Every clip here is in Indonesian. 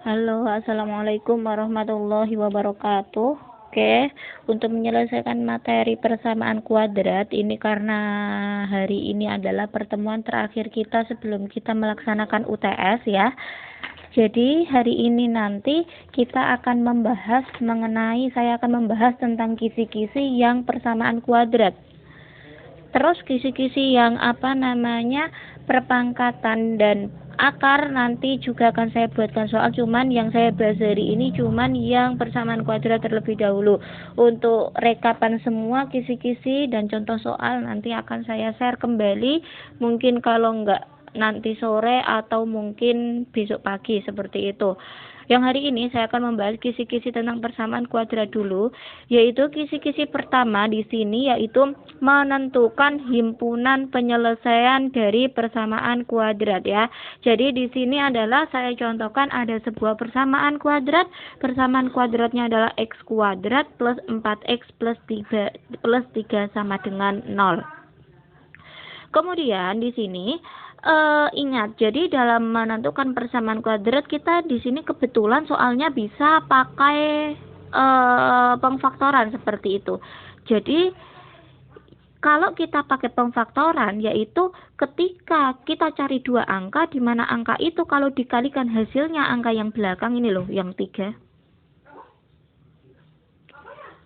Halo, assalamualaikum warahmatullahi wabarakatuh. Oke, untuk menyelesaikan materi persamaan kuadrat ini karena hari ini adalah pertemuan terakhir kita sebelum kita melaksanakan UTS ya. Jadi hari ini nanti kita akan saya akan membahas tentang kisi-kisi yang persamaan kuadrat. Terus kisi-kisi yang perpangkatan dan akar nanti juga akan saya buatkan soal, cuman yang saya bahas hari ini cuman yang persamaan kuadrat terlebih dahulu. Untuk rekapan semua kisi-kisi dan contoh soal nanti akan saya share kembali, mungkin kalau enggak nanti sore atau mungkin besok pagi seperti itu. Yang hari ini saya akan membahas kisi-kisi tentang persamaan kuadrat dulu, yaitu kisi-kisi pertama di sini yaitu menentukan himpunan penyelesaian dari persamaan kuadrat ya. Jadi di sini adalah saya contohkan ada sebuah persamaan kuadrat. Persamaan kuadratnya adalah x kuadrat plus 4x plus 3 sama dengan 0. Kemudian di sini ingat, jadi dalam menentukan persamaan kuadrat kita di sini kebetulan soalnya bisa pakai pengfaktoran seperti itu. Jadi kalau kita pakai pengfaktoran, yaitu ketika kita cari dua angka, di mana angka itu kalau dikalikan hasilnya angka yang belakang ini loh, yang 3.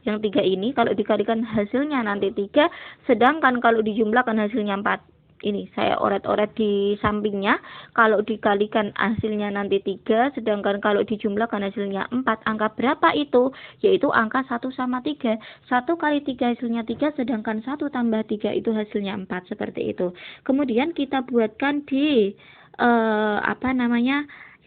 Yang 3 ini kalau dikalikan hasilnya nanti 3, sedangkan kalau dijumlahkan hasilnya 4. Ini saya oret-oret di sampingnya. Kalau dikalikan hasilnya nanti 3, sedangkan kalau dijumlahkan hasilnya 4. Angka berapa itu? Yaitu angka 1 sama 3. 1 kali 3 hasilnya 3, sedangkan 1 tambah 3 itu hasilnya 4. Seperti itu. Kemudian kita buatkan di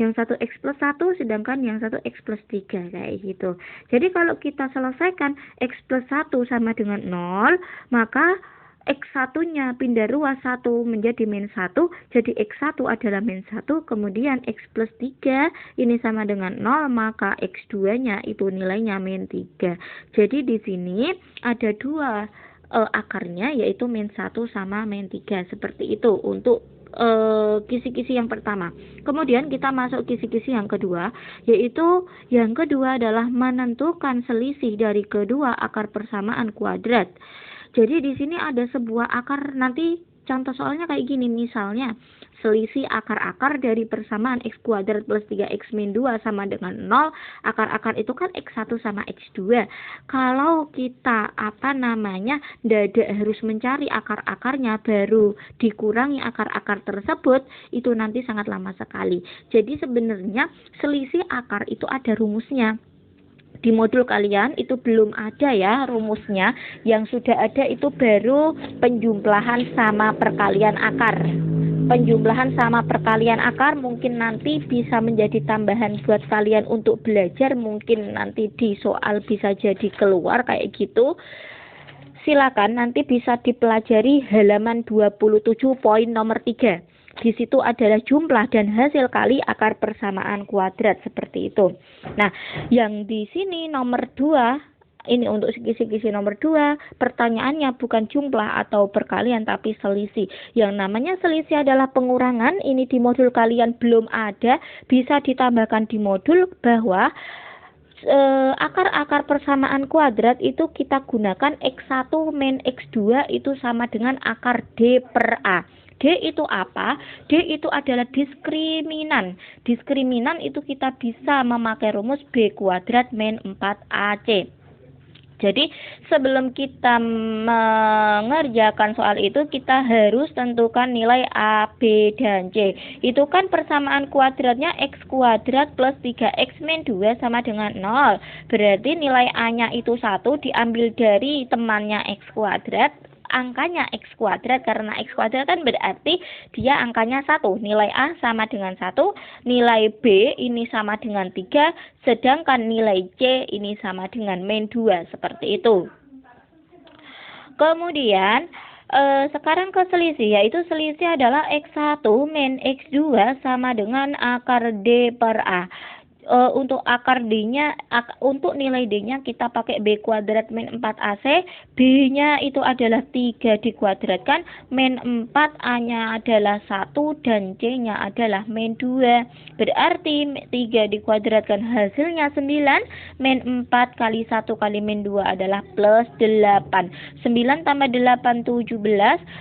yang 1x plus 1, sedangkan yang 1x plus 3 kayak gitu. Jadi kalau kita selesaikan x plus 1 sama dengan 0, maka x1-nya pindah ruas 1 menjadi min 1, jadi x1 adalah min 1, kemudian x plus 3 ini sama dengan 0, maka x2-nya itu nilainya min 3. Jadi di sini ada dua akarnya, yaitu min 1 sama min 3, seperti itu untuk kisi-kisi yang pertama. Kemudian kita masuk kisi-kisi yang kedua, yaitu yang kedua adalah menentukan selisih dari kedua akar persamaan kuadrat. Jadi di sini ada sebuah akar, nanti contoh soalnya kayak gini, misalnya selisih akar-akar dari persamaan x kuadrat plus 3x min 2 sama dengan 0. Akar-akar itu kan x1 sama x2. Kalau kita tidak harus mencari akar-akarnya baru dikurangi akar-akar tersebut, itu nanti sangat lama sekali. Jadi sebenarnya selisih akar itu ada rumusnya. Di modul kalian itu belum ada ya rumusnya, yang sudah ada itu baru penjumlahan sama perkalian akar. Penjumlahan sama perkalian akar mungkin nanti bisa menjadi tambahan buat kalian untuk belajar, mungkin nanti di soal bisa jadi keluar kayak gitu. Silakan nanti bisa dipelajari halaman 27 poin nomor 3. Di situ adalah jumlah dan hasil kali akar persamaan kuadrat seperti itu. Nah, yang di sini nomor 2, ini untuk kisi-kisi nomor 2, pertanyaannya bukan jumlah atau perkalian tapi selisih. Yang namanya selisih adalah pengurangan. Ini di modul kalian belum ada, bisa ditambahkan di modul bahwa akar-akar persamaan kuadrat itu kita gunakan x1 min x2 itu sama dengan akar D per A. D itu apa? D itu adalah diskriminan. Diskriminan itu kita bisa memakai rumus B kuadrat min 4AC. Jadi sebelum kita mengerjakan soal itu, kita harus tentukan nilai A, B, dan C. Itu kan persamaan kuadratnya x kuadrat plus 3x min 2 sama dengan 0. Berarti nilai A-nya itu 1, diambil dari temannya x kuadrat, angkanya x kuadrat, karena x kuadrat kan berarti dia angkanya 1. Nilai A sama dengan 1, nilai B ini sama dengan 3, sedangkan nilai C ini sama dengan min 2, seperti itu. Kemudian sekarang ke selisih, yaitu selisih adalah x1 min x2 sama dengan akar D per A. untuk akar D-nya, untuk nilai D-nya kita pakai B kuadrat min 4AC, B-nya itu adalah 3 dikuadratkan, min 4, A-nya adalah 1, dan C-nya adalah min 2. Berarti 3 dikuadratkan hasilnya 9, min 4 kali 1 kali min 2 adalah plus 8. 9 tambah 8, 17,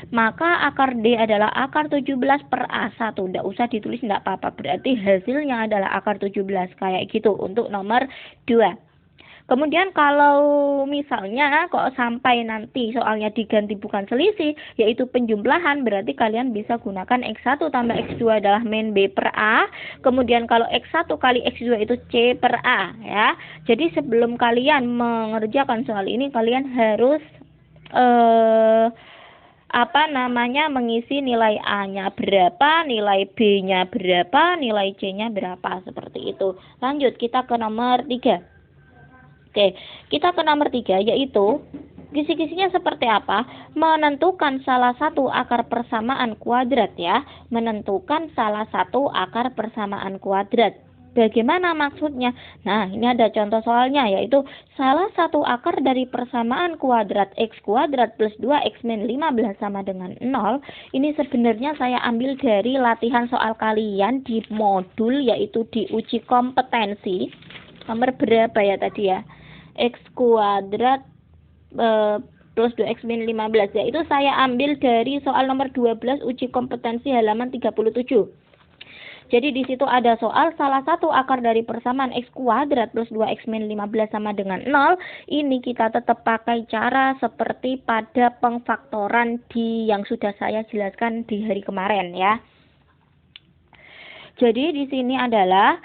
maka akar D adalah akar 17 per A1. Tidak usah ditulis, tidak apa-apa. Berarti hasilnya adalah akar 17. Kayak gitu untuk nomor 2. Kemudian kalau misalnya kok sampai nanti soalnya diganti bukan selisih, yaitu penjumlahan, berarti kalian bisa gunakan X1 tambah X2 adalah min B per A. Kemudian kalau X1 kali X2 itu C per A, ya. Jadi sebelum kalian mengerjakan soal ini, kalian harus mengisi nilai A-nya berapa, nilai B-nya berapa, nilai C-nya berapa, seperti itu. Lanjut kita ke nomor 3. Oke, kita ke nomor 3, yaitu kisi-kisinya seperti apa? Menentukan salah satu akar persamaan kuadrat, ya. Menentukan salah satu akar persamaan kuadrat. Bagaimana maksudnya? Nah, ini ada contoh soalnya, yaitu salah satu akar dari persamaan kuadrat X kuadrat plus 2X min 15 sama dengan 0. Ini sebenarnya saya ambil dari latihan soal kalian di modul, yaitu di uji kompetensi. Nomor berapa ya tadi ya? X kuadrat plus 2X min 15. Yaitu saya ambil dari soal nomor 12 uji kompetensi halaman 37. Jadi di situ ada soal salah satu akar dari persamaan X kuadrat plus 2X min 15 sama dengan 0. Ini kita tetap pakai cara seperti pada pengfaktoran yang sudah saya jelaskan di hari kemarin, ya. Jadi di sini adalah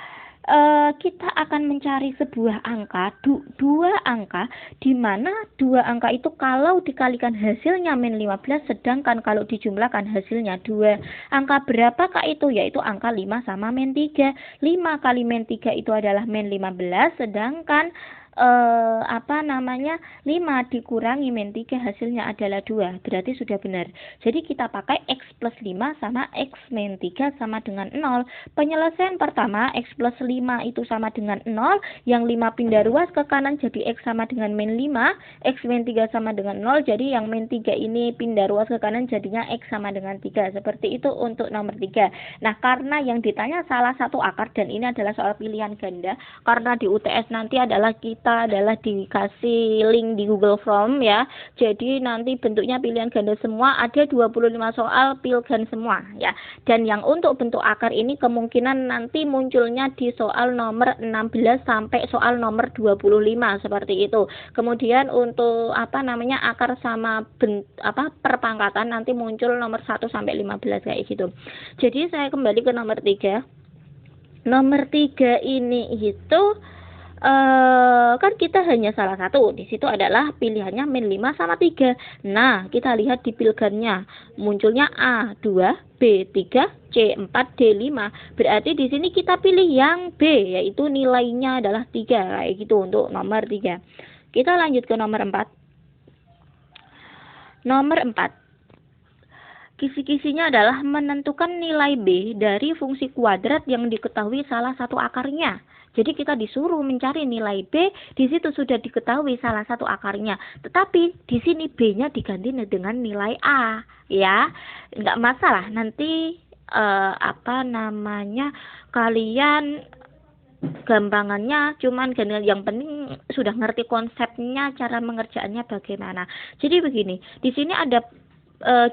kita akan mencari sebuah angka, dua angka, di mana dua angka itu kalau dikalikan hasilnya min 15, sedangkan kalau dijumlahkan hasilnya 2. Angka berapakah itu? Yaitu angka 5 sama min 3. 5 kali min 3 itu adalah min 15, sedangkan 5 dikurangi min 3 hasilnya adalah 2. Berarti sudah benar. Jadi kita pakai X plus 5 sama X min 3 sama dengan 0. Penyelesaian pertama, X plus 5 itu sama dengan 0. Yang 5 pindah ruas ke kanan jadi X sama dengan min 5. X min 3 sama dengan 0. Jadi yang min 3 ini pindah ruas ke kanan jadinya X sama dengan 3. Seperti itu untuk nomor 3. Nah, karena yang ditanya salah satu akar dan ini adalah soal pilihan ganda, karena di UTS nanti adalah dikasih link di Google Form, ya. Jadi nanti bentuknya pilihan ganda semua, ada 25 soal pilihan semua, ya. Dan yang untuk bentuk akar ini kemungkinan nanti munculnya di soal nomor 16 sampai soal nomor 25 seperti itu. Kemudian untuk akar sama perpangkatan nanti muncul nomor 1 sampai 15 kayak gitu. Jadi saya kembali ke nomor 3. Nomor 3 ini itu kan kita hanya salah satu. Di situ adalah pilihannya min 5 sama 3. Nah, kita lihat di pilgannya. Munculnya A2, B3, C4, D5. Berarti di sini kita pilih yang B, yaitu nilainya adalah 3. Kayak gitu untuk nomor 3. Kita lanjut ke nomor 4. Nomor 4. Kisi-kisinya adalah menentukan nilai B dari fungsi kuadrat yang diketahui salah satu akarnya. Jadi kita disuruh mencari nilai B, di situ sudah diketahui salah satu akarnya. Tetapi di sini B-nya diganti dengan nilai A, ya. Enggak masalah, nanti kalian gampangannya, cuman yang penting sudah ngerti konsepnya, cara mengerjakannya bagaimana. Jadi begini, di sini ada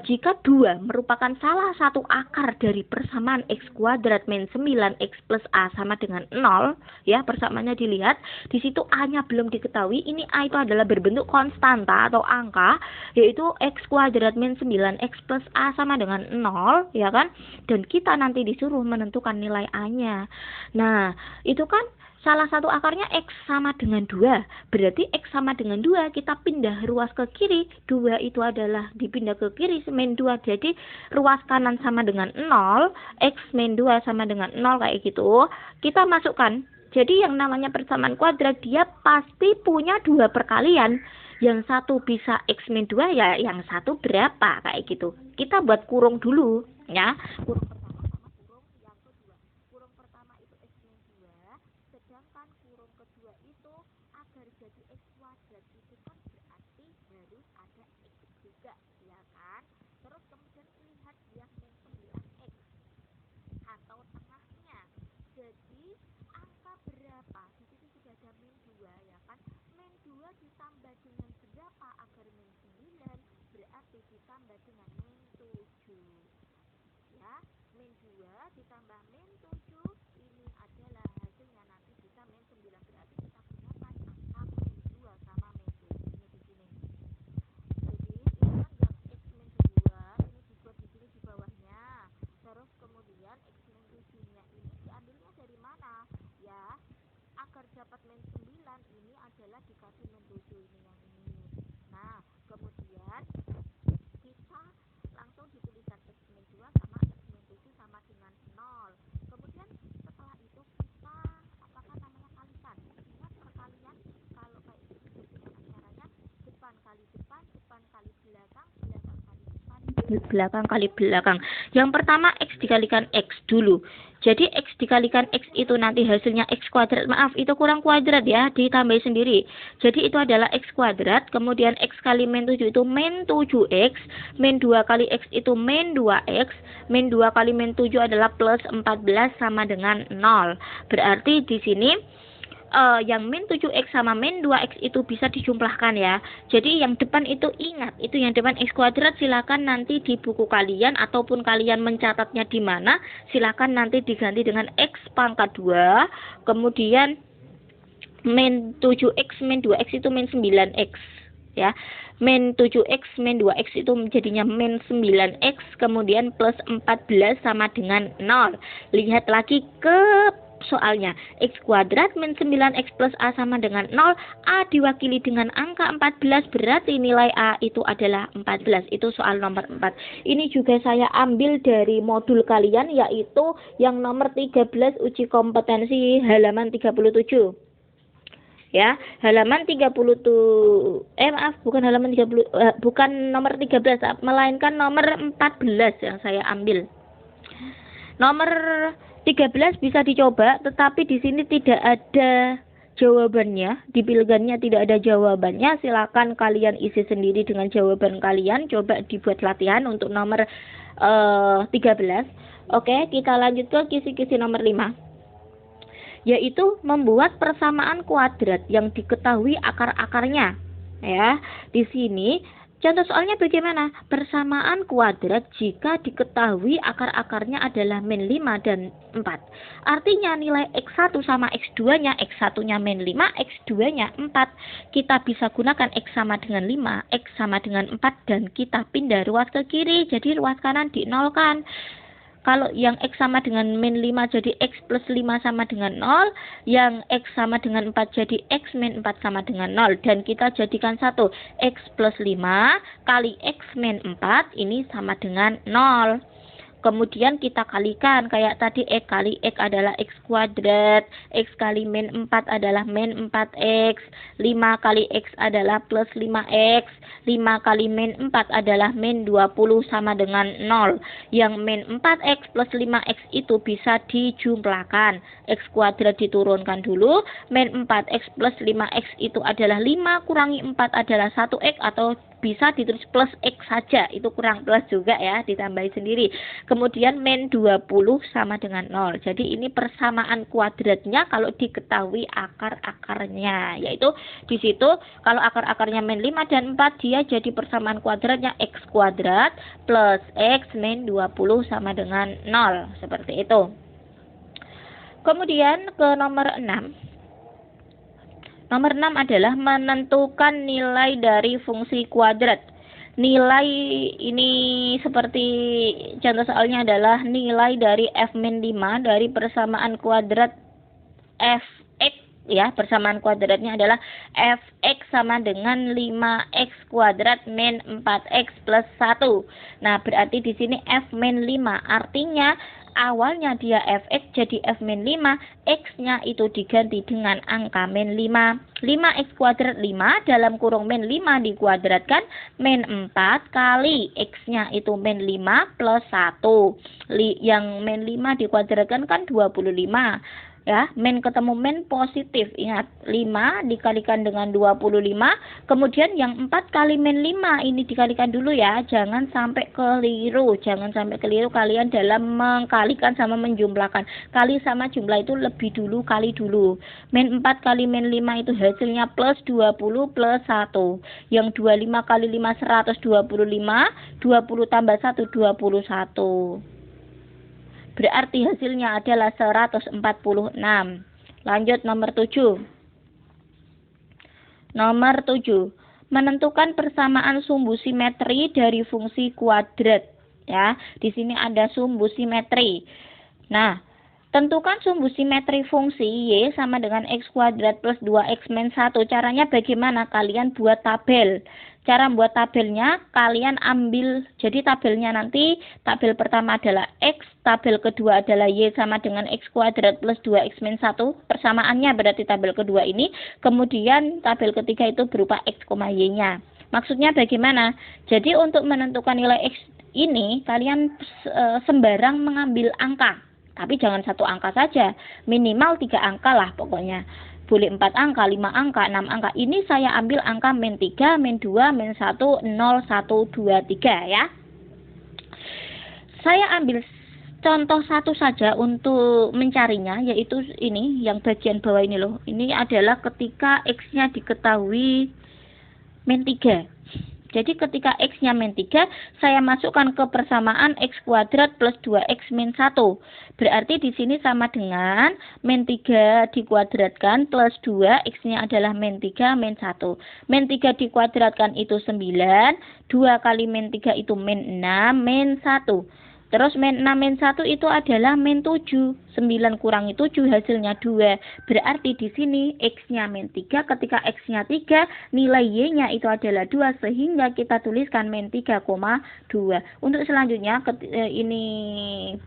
jika 2 merupakan salah satu akar dari persamaan X kuadrat min 9X plus A sama dengan 0, ya, persamaannya dilihat, di situ A-nya belum diketahui, ini A itu adalah berbentuk konstanta atau angka, yaitu X kuadrat min 9X plus A sama dengan 0, ya kan, dan kita nanti disuruh menentukan nilai A-nya. Nah, itu kan salah satu akarnya X sama dengan 2. Berarti X sama dengan 2, kita pindah ruas ke kiri. 2 itu adalah dipindah ke kiri, min 2. Jadi ruas kanan sama dengan 0. X min 2 sama dengan 0, kayak gitu. Kita masukkan. Jadi yang namanya persamaan kuadrat, dia pasti punya 2 perkalian. Yang satu bisa X min 2, ya yang satu berapa, kayak gitu. Kita buat kurung dulu, ya. Kurung pertama sama kurung yang kedua. Kurung pertama itu X min 2. Sedangkan kurung kedua itu agar jadi X kuadrat itu kan berarti harus ada X juga, ya kan? Terus kemudian lihat yang min 9X atau tengahnya. Jadi angka berapa? Di situ sudah ada min 2, ya kan? Min 2 ditambah dengan berapa agar min 9? Berarti ditambah dengan min 7. Ya, min 2 ditambah min 7 ini adalah hasilnya nanti bisa min 9. Berarti kita gunakan angka min 2 sama min 7 ini di sini. Jadi ini kan yang X min 2 ini dibuat di sini di bawahnya. Terus kemudian X min 7 nya ini diambilnya dari mana? Ya, agar dapat min 9 ini adalah dikasih min 7 ini yang ini. Nah, kemudian kita langsung dituliskan X min 2 sama X min 7 sama dengan 0. Kemudian setelah itu kita apakah namanya kalikan. Ingat perkalian kalau kayak gitu gimana caranya? Depan kali depan, depan kali belakang, belakang kali depan, belakang kali belakang. Yang pertama X dikalikan X dulu. Jadi X dikalikan X itu nanti hasilnya X kuadrat. Maaf, itu kurang kuadrat ya, ditambah sendiri. Jadi itu adalah X kuadrat, kemudian X kali min 7 itu min 7X, min 2 kali X itu min 2X, min 2 kali min 7 adalah plus 14 sama dengan 0. Berarti di sini yang min 7X sama min 2X itu bisa dijumlahkan ya. Jadi yang depan itu ingat, itu yang depan X kuadrat silakan nanti di buku kalian ataupun kalian mencatatnya di mana, silakan nanti diganti dengan X pangkat 2, kemudian min 7X min 2X itu min 9X ya. Min 7X min 2X itu menjadinya min 9X, kemudian plus 14 sama dengan 0. Lihat lagi ke soalnya, X kuadrat min 9X plus A sama dengan 0, A diwakili dengan angka 14, berarti nilai A itu adalah 14. Itu soal nomor 4. Ini juga saya ambil dari modul kalian, yaitu yang nomor 13 uji kompetensi halaman 37. Ya, halaman 30 bukan halaman 30, bukan nomor 13, melainkan nomor 14 yang saya ambil. Nomor 13 bisa dicoba, tetapi di sini tidak ada jawabannya, di pilihannya tidak ada jawabannya. Silakan kalian isi sendiri dengan jawaban kalian. Coba dibuat latihan untuk nomor 13. Oke, kita lanjut ke kisi-kisi nomor 5. Yaitu membuat persamaan kuadrat yang diketahui akar-akarnya. Ya, di sini contoh soalnya bagaimana? Persamaan kuadrat jika diketahui akar-akarnya adalah min 5 dan 4. Artinya nilai X1 sama X2-nya, X1-nya min 5, X2-nya 4. Kita bisa gunakan X sama dengan 5, X sama dengan 4, dan kita pindah ruas ke kiri, jadi ruas kanan dinolkan. Kalau yang X sama dengan min 5 jadi X plus 5 sama dengan 0. Yang X sama dengan 4 jadi X min 4 sama dengan 0. Dan kita jadikan 1. X plus 5 kali X min 4 ini sama dengan 0. Kemudian kita kalikan, kayak tadi X kali X adalah X kuadrat, X kali min 4 adalah min 4X, 5 kali X adalah plus 5X, 5 kali min 4 adalah min 20 sama dengan 0. Yang min 4X plus 5X itu bisa dijumlahkan. X kuadrat diturunkan dulu, min 4X plus 5X itu adalah 5 kurangi 4 adalah 1X, atau bisa ditulis plus X saja, itu kurang plus juga ya, ditambahin sendiri. Kemudian min 20 sama dengan 0. Jadi ini persamaan kuadratnya kalau diketahui akar-akarnya, yaitu di situ kalau akar-akarnya min 5 dan 4, dia jadi persamaan kuadratnya X kuadrat plus X min 20 sama dengan 0, seperti itu. Kemudian ke nomor 6. Nomor 6 adalah menentukan nilai dari fungsi kuadrat. Nilai ini seperti contoh soalnya adalah nilai dari F min 5 dari persamaan kuadrat Fx ya. Persamaan kuadratnya adalah Fx sama dengan 5x kuadrat min 4x plus 1. Nah, berarti di sini F min 5 artinya awalnya dia Fx jadi F min 5, X-nya itu diganti dengan angka min 5. 5X kuadrat 5 dalam kurung min 5 dikuadratkan min 4 kali X-nya itu min 5 plus 1. Yang min 5 dikuadratkan kan 25. Ya, min ketemu min positif. Ingat, 5 dikalikan dengan 25. Kemudian yang 4 kali min 5 ini dikalikan dulu ya. Jangan sampai keliru. Jangan sampai keliru kalian dalam mengkalikan sama menjumlahkan. Kali sama jumlah itu lebih dulu, kali dulu. Min 4 kali min 5 itu hasilnya plus 20 plus 1. Yang 25 kali 5 125. 20 tambah 1 21. Berarti hasilnya adalah 146. Lanjut nomor 7. Nomor 7. Menentukan persamaan sumbu simetri dari fungsi kuadrat. Ya, di sini ada sumbu simetri. Nah, tentukan sumbu simetri fungsi Y sama dengan X kuadrat plus 2X min 1. Caranya bagaimana? Kalian buat tabel. Cara membuat tabelnya, kalian ambil, jadi tabelnya nanti, tabel pertama adalah X, tabel kedua adalah Y sama dengan X kuadrat plus 2X min 1. Persamaannya berarti tabel kedua ini. Kemudian tabel ketiga itu berupa X, Y-nya. Maksudnya bagaimana? Jadi untuk menentukan nilai X ini, kalian sembarang mengambil angka. Tapi jangan satu angka saja, minimal 3 angka lah pokoknya. Boleh 4 angka, 5 angka, 6 angka. Ini saya ambil angka min 3, min 2, min 1, 0, 1, 2, 3 ya. Saya ambil contoh satu saja untuk mencarinya, yaitu ini, yang bagian bawah ini loh. Ini adalah ketika X-nya diketahui min 3. Jadi ketika X-nya min 3, saya masukkan ke persamaan X kuadrat plus 2X min 1. Berarti di sini sama dengan min 3 dikuadratkan plus 2, X-nya adalah min 3, min 1. Min 3 dikuadratkan itu 9, 2 kali min 3 itu min 6, min 1. Terus min 6, min 1 itu adalah min 7. 9 kurangi 7 hasilnya 2. Berarti di sini X-nya min 3. Ketika X-nya 3, nilai Y-nya itu adalah 2. Sehingga kita tuliskan min 3,2. Untuk selanjutnya, ini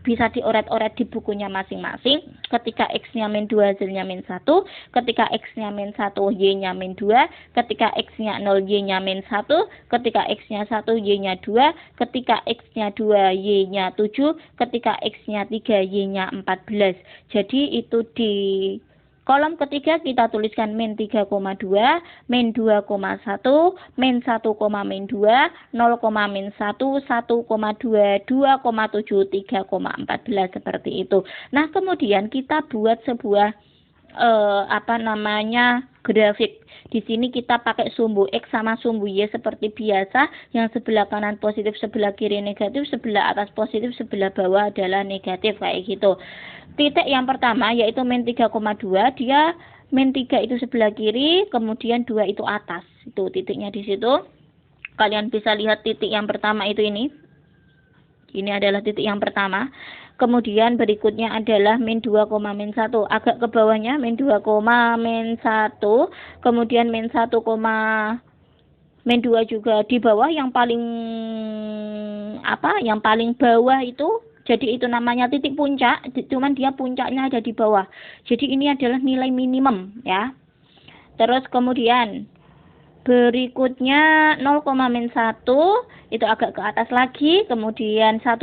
bisa dioret-oret di bukunya masing-masing. Ketika X-nya min 2, hasilnya min 1. Ketika X-nya min 1, Y-nya min 2. Ketika X-nya 0, Y-nya min 1. Ketika X-nya 1, Y-nya 2. Ketika X-nya 2, Y-nya 7. Ketika X-nya 3, Y-nya 14. Jadi itu di kolom ketiga kita tuliskan min 3,2, min 2,1, min 1, min 2, 0, min 1, 1,2, 2,7, 3,14 seperti itu. Nah, kemudian kita buat sebuah grafik. Di sini kita pakai sumbu X sama sumbu Y seperti biasa, yang sebelah kanan positif, sebelah kiri negatif, sebelah atas positif, sebelah bawah adalah negatif kayak gitu. Titik yang pertama yaitu min 3,2, dia min 3 itu sebelah kiri, kemudian 2 itu atas. Itu titiknya di situ. Kalian bisa lihat titik yang pertama itu ini. Ini adalah titik yang pertama. Kemudian berikutnya adalah min 2, min 1. Agak ke bawahnya min 2, min 1. Kemudian min 1, min 2 juga di bawah, yang paling yang paling bawah itu. Jadi itu namanya titik puncak, cuman dia puncaknya ada di bawah. Jadi ini adalah nilai minimum ya. Terus kemudian berikutnya 0, min 1 itu agak ke atas lagi, kemudian 1,2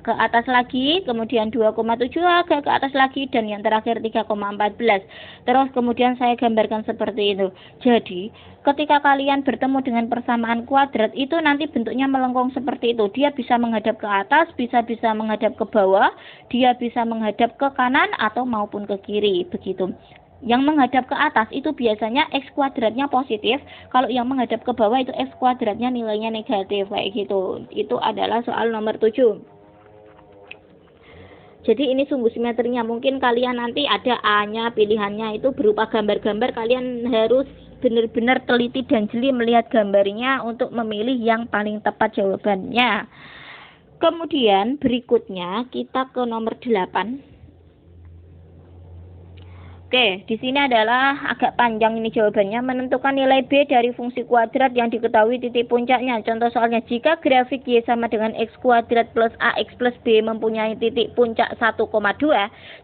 ke atas lagi, kemudian 2,7 agak ke atas lagi, dan yang terakhir 3,14. Terus kemudian saya gambarkan seperti itu. Jadi ketika kalian bertemu dengan persamaan kuadrat itu nanti bentuknya melengkung seperti itu. Dia bisa menghadap ke atas, bisa menghadap ke bawah, dia bisa menghadap ke kanan atau maupun ke kiri, begitu. Yang menghadap ke atas itu biasanya X kuadratnya positif, kalau yang menghadap ke bawah itu X kuadratnya nilainya negatif kayak gitu. Itu adalah soal nomor 7. Jadi ini sumbu simetrinya. Mungkin kalian nanti ada A-nya, pilihannya itu berupa gambar-gambar. Kalian harus benar-benar teliti dan jeli melihat gambarnya untuk memilih yang paling tepat jawabannya. Kemudian berikutnya kita ke nomor 8. Oke, di sini adalah agak panjang ini jawabannya. Menentukan nilai B dari fungsi kuadrat yang diketahui titik puncaknya. Contoh soalnya, jika grafik Y sama dengan X kuadrat plus AX plus B mempunyai titik puncak 1,2.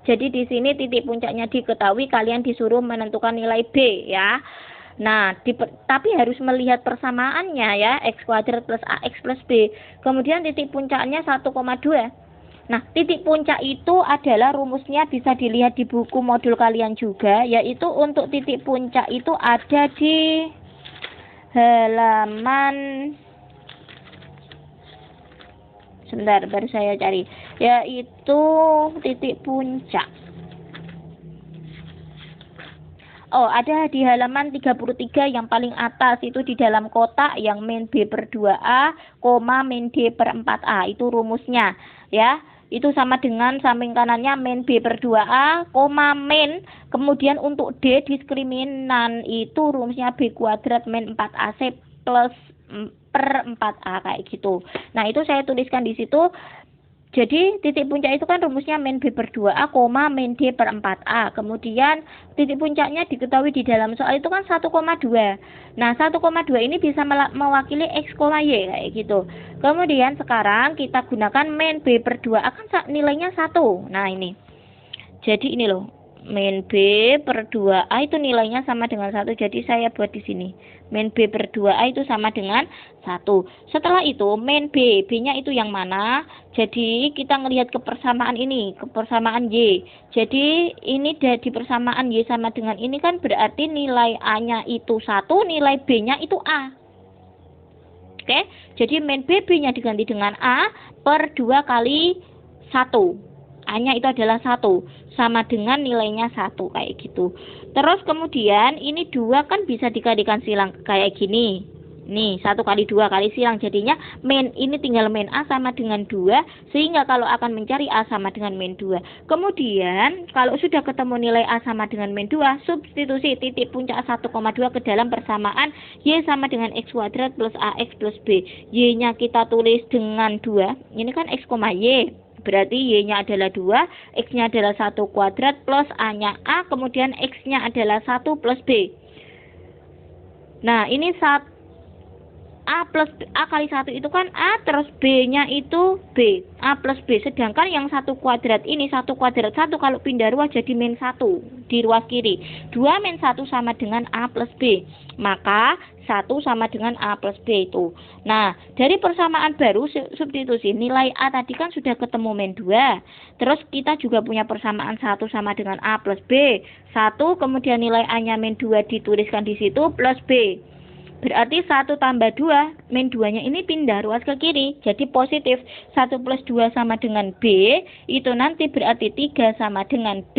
Jadi di sini titik puncaknya diketahui, kalian disuruh menentukan nilai B ya. Nah, tapi harus melihat persamaannya ya, X kuadrat plus AX plus B. Kemudian titik puncaknya 1,2. Nah, titik puncak itu adalah rumusnya bisa dilihat di buku modul kalian juga, yaitu untuk titik puncak itu ada di halaman, sebentar baru saya cari, yaitu titik puncak. Oh, ada di halaman 33 yang paling atas, itu di dalam kotak yang min B per 2A, min D per 4A. Itu rumusnya, ya. Itu sama dengan samping kanannya min B per 2A, min, kemudian untuk D diskriminan, itu rumusnya B kuadrat min 4AC plus per 4A, kayak gitu. Nah, itu saya tuliskan di situ. Jadi titik puncak itu kan rumusnya min B per 2A, min D per 4A. Kemudian titik puncaknya diketahui di dalam soal itu kan 1,2. Nah, 1,2 ini bisa mewakili X, Y kayak gitu. Kemudian sekarang kita gunakan min B per 2A kan nilainya 1. Nah, ini. Jadi ini loh. Min B per 2A itu nilainya sama dengan 1. Jadi saya buat di sini. Min B per 2A itu sama dengan 1. Setelah itu min B, B-nya itu yang mana? Jadi kita ngelihat kepersamaan ini, kepersamaan Y. Jadi ini di persamaan Y sama dengan ini kan berarti nilai A-nya itu 1, nilai B-nya itu A. Oke, jadi min B, B-nya diganti dengan A per 2 kali 1. A-nya itu adalah 1, sama dengan nilainya 1, kayak gitu. Terus kemudian ini 2 kan bisa dikalikan silang kayak gini. Nih, 1 kali 2 kali silang, jadinya min ini tinggal min A sama dengan 2, sehingga kalau akan mencari A sama dengan min 2. Kemudian kalau sudah ketemu nilai A sama dengan min 2, substitusi titik puncak 1,2 ke dalam persamaan Y sama dengan X kuadrat plus AX plus B. Y-nya kita tulis dengan 2, ini kan X, Y. Berarti Y-nya adalah 2, X-nya adalah 1 kuadrat plus A-nya A, kemudian X-nya adalah 1 plus B. Nah, ini A plus A kali 1 itu kan A, terus B-nya itu B. A plus B. Sedangkan yang 1 kuadrat ini, 1 kuadrat 1 kalau pindah ruas jadi min 1 di ruas kiri. 2 min 1 sama dengan A plus B. Maka 1 sama dengan A plus B itu. Nah, dari persamaan baru substitusi. Nilai A tadi kan sudah ketemu min 2. Terus kita juga punya persamaan 1 sama dengan A plus B. 1 kemudian nilai A-nya min 2 dituliskan di situ plus B. Berarti 1 tambah 2, min 2-nya ini pindah ruas ke kiri. Jadi positif. 1 plus 2 sama dengan B, itu nanti berarti 3 sama dengan B.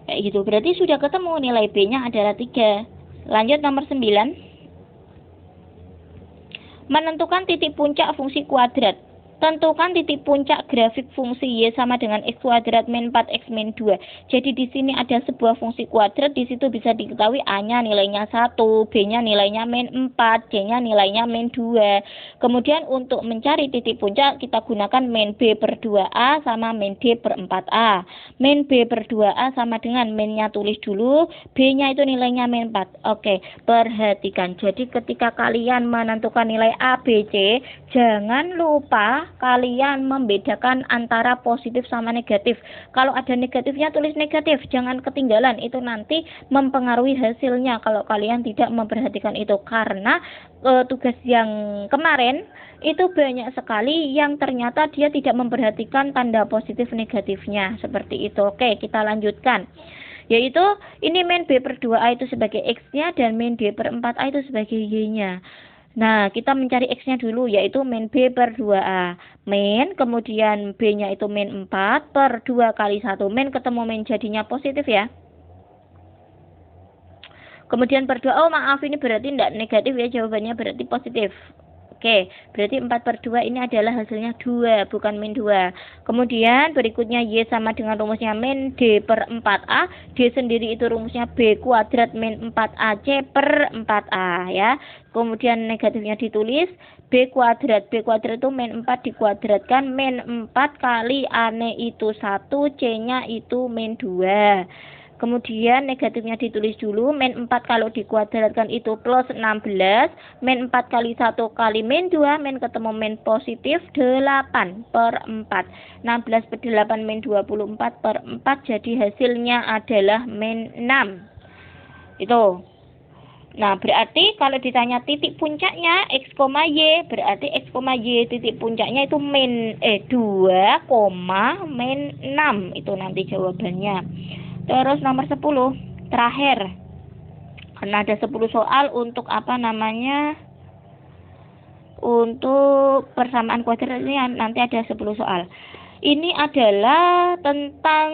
Kayak gitu. Berarti sudah ketemu nilai B-nya adalah 3. Lanjut nomor 9. Menentukan titik puncak fungsi kuadrat. Tentukan titik puncak grafik fungsi Y sama dengan X kuadrat min 4X min 2. Jadi di sini ada sebuah fungsi kuadrat, di situ bisa diketahui A-nya nilainya 1, B-nya nilainya min 4, C-nya nilainya min 2. Kemudian untuk mencari titik puncak kita gunakan min B per 2A sama min D per 4A. Min B per 2A sama dengan min-nya tulis dulu, B-nya itu nilainya min 4. Oke, perhatikan. Jadi ketika kalian menentukan nilai A, B, C, jangan lupa kalian membedakan antara positif sama negatif. Kalau ada negatifnya tulis negatif, jangan ketinggalan, itu nanti mempengaruhi hasilnya kalau kalian tidak memperhatikan itu. Karena tugas yang kemarin itu banyak sekali yang ternyata dia tidak memperhatikan tanda positif negatifnya, seperti itu. Oke, kita lanjutkan. Yaitu ini min B per 2A itu sebagai X-nya dan min D per 4A itu sebagai Y-nya. Nah, kita mencari X-nya dulu, yaitu min B per 2A. Min, kemudian B-nya itu min 4 per 2 kali 1. Min ketemu min jadinya positif ya. Kemudian per 2, oh maaf ini berarti tidak negatif ya, jawabannya berarti positif. Oke, berarti 4 per 2 ini adalah hasilnya 2, bukan min 2. Kemudian berikutnya Y sama dengan rumusnya min D per 4A. D sendiri itu rumusnya B kuadrat min 4AC per 4A ya. Kemudian negatifnya ditulis B kuadrat. B kuadrat itu min 4 dikuadratkan min 4 kali A-nya itu 1, C-nya itu min 2. Kemudian negatifnya ditulis dulu, min 4 kalau dikuadratkan itu plus 16, min 4 kali 1 kali min 2, min ketemu min positif 8 per 4. 16 per 8 min 24 per 4, jadi hasilnya adalah min 6. Itu. Nah, berarti kalau ditanya titik puncaknya X, Y, berarti X, Y titik puncaknya itu min 2, min 6. Itu nanti jawabannya. Terus nomor 10, terakhir. Karena ada 10 soal untuk apa namanya? Untuk persamaan kuadrat ini nanti ada 10 soal. Ini adalah tentang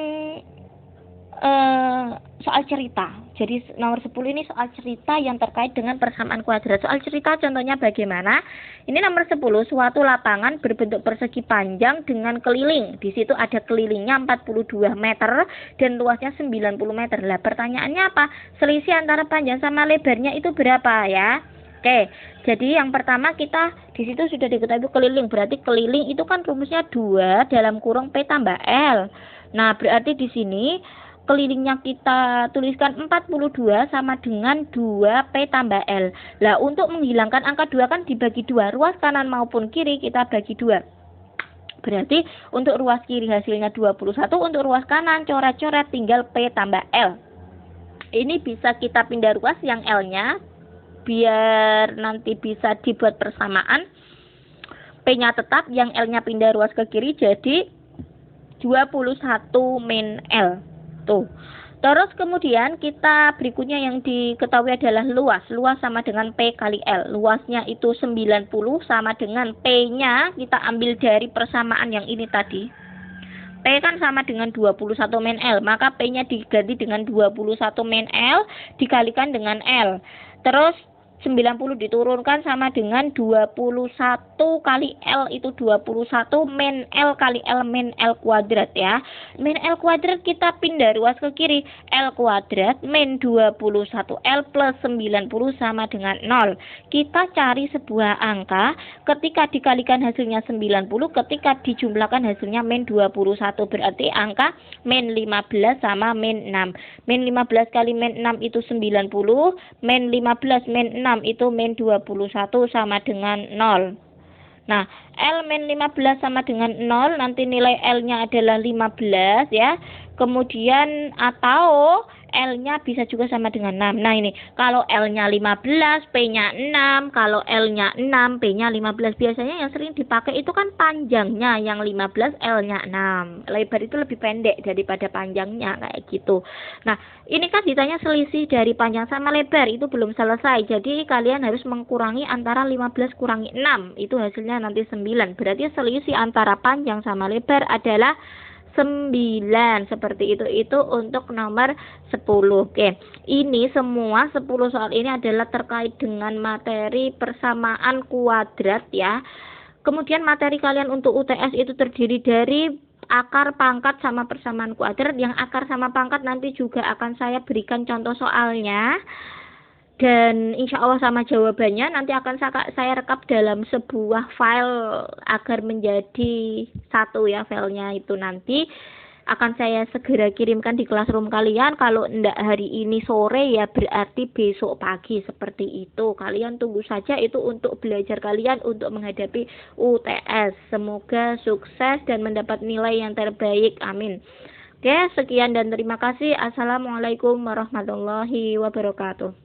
soal cerita. Jadi nomor 10 ini soal cerita yang terkait dengan persamaan kuadrat. Soal cerita contohnya bagaimana? Ini nomor 10, suatu lapangan berbentuk persegi panjang dengan keliling. Di situ ada kelilingnya 42 meter dan luasnya 90 meter. Lah pertanyaannya apa? Selisih antara panjang sama lebarnya itu berapa ya? Oke, jadi yang pertama kita di situ sudah diketahui keliling. Berarti keliling itu kan rumusnya 2 dalam kurung P tambah L. Nah, berarti di sini kelilingnya kita tuliskan 42 sama dengan 2P tambah L. Lah untuk menghilangkan angka 2 kan dibagi 2, ruas kanan maupun kiri kita bagi 2. Berarti untuk ruas kiri hasilnya 21, untuk ruas kanan coret-coret tinggal P tambah L. Ini bisa kita pindah ruas yang L-nya biar nanti bisa dibuat persamaan. P-nya tetap, yang L-nya pindah ruas ke kiri jadi 21 min L. Tuh. Terus kemudian kita berikutnya yang diketahui adalah luas. Luas sama dengan P kali L. Luasnya itu 90 sama dengan P-nya kita ambil dari persamaan yang ini tadi. P kan sama dengan 21 min L. Maka P-nya diganti dengan 21 min L dikalikan dengan L. Terus 90 diturunkan sama dengan 21 kali L itu 21 min L kali L min L kuadrat ya. Min L kuadrat kita pindah ruas ke kiri. L kuadrat min 21 L plus 90 sama dengan 0. Kita cari sebuah angka ketika dikalikan hasilnya 90, ketika dijumlahkan hasilnya min 21. Berarti angka min 15 sama min 6. Min 15 kali min 6 itu 90. Min 15 min 6 itu min 21 sama dengan 0. Nah, L min 15 sama dengan 0, nanti nilai L-nya adalah 15 ya. Kemudian atau L-nya bisa juga sama dengan 6. Nah ini, kalau L-nya 15, P-nya 6. Kalau L-nya 6, P-nya 15. Biasanya yang sering dipakai itu kan panjangnya yang 15, L-nya 6. Lebar itu lebih pendek daripada panjangnya, kayak gitu. Nah, ini kan ditanya selisih dari panjang sama lebar, itu belum selesai. Jadi kalian harus mengurangi antara 15 kurangi 6. Itu hasilnya nanti 9. Berarti selisih antara panjang sama lebar adalah 9. Seperti itu untuk nomor 10. Oke. Ini semua 10 soal ini adalah terkait dengan materi persamaan kuadrat ya. Kemudian materi kalian untuk UTS itu terdiri dari akar, pangkat sama persamaan kuadrat. Yang akar sama pangkat nanti juga akan saya berikan contoh soalnya. Dan insya Allah sama jawabannya nanti akan saya rekap dalam sebuah file agar menjadi satu ya, filenya itu nanti akan saya segera kirimkan di classroom kalian. Kalau enggak hari ini sore ya berarti besok pagi, seperti itu. Kalian tunggu saja itu untuk belajar kalian untuk menghadapi UTS. Semoga sukses dan mendapat nilai yang terbaik, amin. Oke, sekian dan terima kasih. Assalamualaikum warahmatullahi wabarakatuh.